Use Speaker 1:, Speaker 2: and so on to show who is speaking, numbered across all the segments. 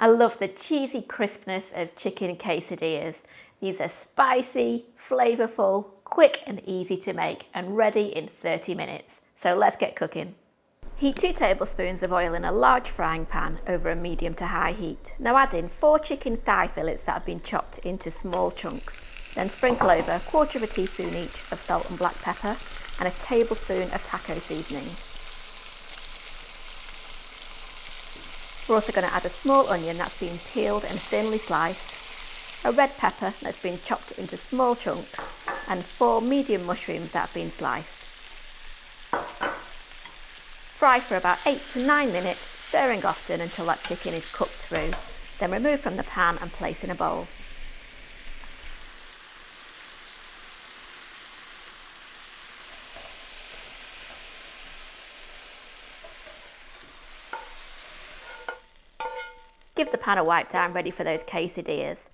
Speaker 1: I love the cheesy crispness of chicken quesadillas. These are spicy, flavourful, quick and easy to make and ready in 30 minutes. So let's get cooking. Heat 2 tablespoons of oil in a large frying pan over a medium to high heat. Now add in 4 chicken thigh fillets that have been chopped into small chunks. Then sprinkle over 1/4 teaspoon each of salt and black pepper and a tablespoon of taco seasoning. We're also going to add a small onion that's been peeled and thinly sliced, a red pepper that's been chopped into small chunks, and 4 medium mushrooms that have been sliced. Fry for about 8 to 9 minutes, stirring often until that chicken is cooked through. Then remove from the pan and place in a bowl. Give the pan a wipe down ready for those quesadillas.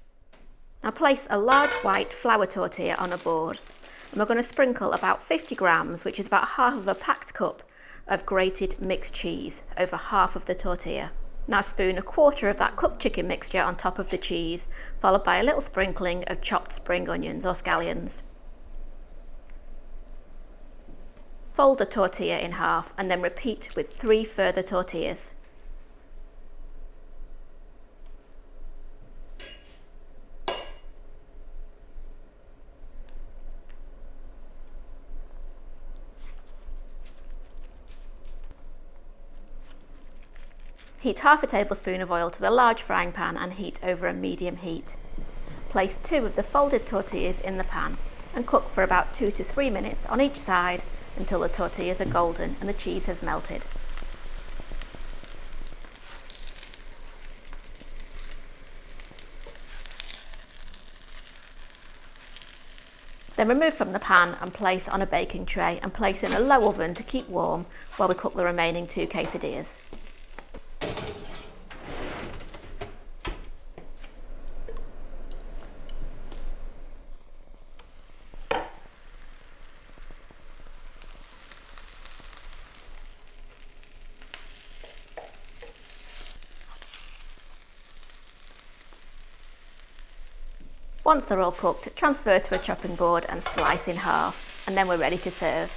Speaker 1: Now place a large white flour tortilla on a board and we're going to sprinkle about 50 grams, which is about half of a packed cup of grated mixed cheese over half of the tortilla. Now spoon 1/4 of that cooked chicken mixture on top of the cheese, followed by a little sprinkling of chopped spring onions or scallions. Fold the tortilla in half and then repeat with 3 further tortillas. Heat half a tablespoon of oil to the large frying pan and heat over a medium heat. Place 2 of the folded tortillas in the pan and cook for about 2 to 3 minutes on each side until the tortillas are golden and the cheese has melted. Then remove from the pan and place on a baking tray and place in a low oven to keep warm while we cook the remaining 2 quesadillas. Once they're all cooked, transfer to a chopping board and slice in half, and then we're ready to serve.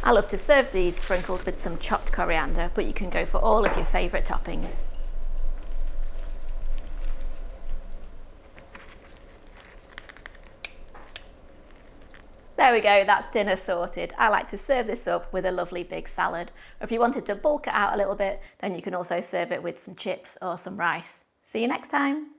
Speaker 1: I love to serve these sprinkled with some chopped coriander, but you can go for all of your favourite toppings. There we go, that's dinner sorted. I like to serve this up with a lovely big salad. Or if you wanted to bulk it out a little bit, then you can also serve it with some chips or some rice. See you next time.